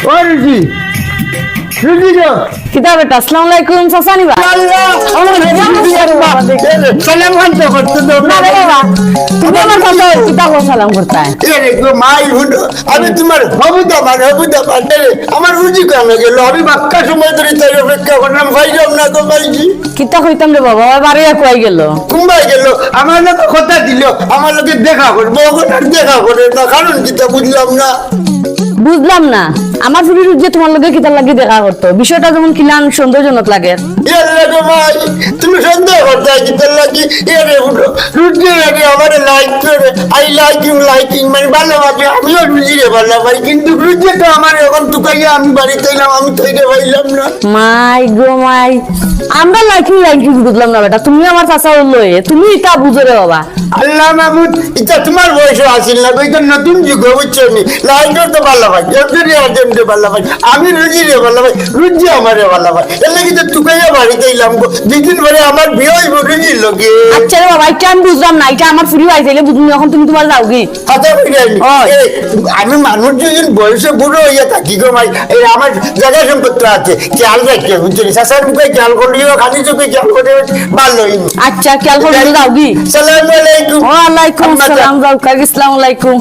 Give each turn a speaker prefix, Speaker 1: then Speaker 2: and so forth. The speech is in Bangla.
Speaker 1: ওই রুজি রুজি গো
Speaker 2: কিতা বেটা আসসালামু আলাইকুম সাসানি বা
Speaker 1: সালাম করতে করতে তো
Speaker 2: না রে বাবা তুমি আমার সাথে কিতা কো সালাম করতা
Speaker 1: এরে গো মাই হুডো আমি তোমার হবুদা মানে আমার রুজি কেন গেল আমি বাক্কা সময় ধরে তাই অপেক্ষা করলাম ভাইজাম না তো ভাইজি
Speaker 2: কিতা কইতাম রে বাবা বারে কই গেল
Speaker 1: কুম্বাই গেল আমার লোকে কথা দিল আমার লোকে দেখা করবো ওখানে আর দেখা করে না কারণ কিতা বুঝলাম না
Speaker 2: বুঝলাম না আমার ফুরির যে তোমার লগে কিতা লাগি দেখা করতো বিষয়টা যেমন কিলান সৌন্দর্যজনক লাগে
Speaker 1: এরে গো ভাই তুমি সন্দেহ করতে কিতা লাগি এরে হুডো রুজি রে আমার লাইক করে আই লাইকিং মানে ভালোবাসে আমিও রুজি রে ভালোবাসি কিন্তু রুজি তো আমার এখন তুকাইয়া আমি বাড়িতে এলাম আমি তৈরি পাইলাম না
Speaker 2: মাই গো মাই আমরা লাইকিং বুঝলাম না বেটা তুমি আমার চাচা লয়ে তুমি এটা বুঝো রে বাবা
Speaker 1: আল্লাহ মাহমুদ এটা তোমার বয়স আসিল না ওই তো নতুন যুগ বুঝছো নি লাইনও তো ভালো ভাই এমনি আজমকে ভালো ভাই আমি রুজি রে ভালো ভাই রুজি আমারে ভালো ভাই এর লাগি তো তুকাইয়া বাড়িতে এলাম গো দুদিন পরে আমার বিয়ে হইব রুজির লগে
Speaker 2: আচ্ছা রে বাবা এটা আমি বুঝলাম না এটা আমার ফুরি আইছিলে বুঝুন এখন তুমি তোমার যাও কি
Speaker 1: কথা বুঝাইনি
Speaker 2: ওই।
Speaker 1: আমি মানুষ যখন বয়সে বুড়ো হইয়া থাকি গো ভাই এই আমার জায়গা সম্পত্তি আছে খেয়াল রাখতে বুঝছো নি শাসার মুখে খেয়াল করলেও খালি চোখে খেয়াল করে ভালো হইব
Speaker 2: আচ্ছা খেয়াল করে যাও কি
Speaker 1: সালাম আলাইকুম
Speaker 2: ওয়ালাইকুম আসসালাম যাও কাকি আসসালামু আলাইকুম